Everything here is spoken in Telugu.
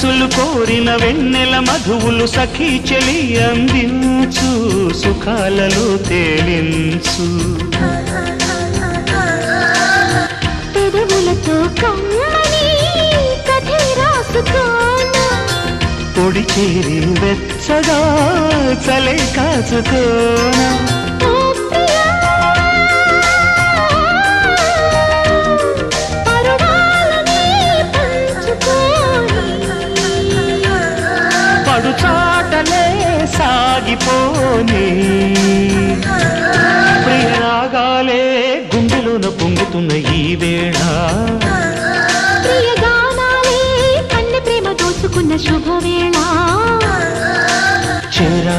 మనసులు కోరిన వెన్నెల మధువులు సఖీ చెలి అందించు, సుఖాలలో తేలించు. పెదవులతో కమ్మని కథే రాసుకోనా, పొడి చేరి వెచ్చగా చలే కాచుకోనా. పడుచాటలే సాగిపోని ప్రియరాగాలే గుండెలోన పొంగుతున్న ఈ వేళ, ప్రియగానాలే కన్నె ప్రేమ దోచుకున్న శుభవేళ.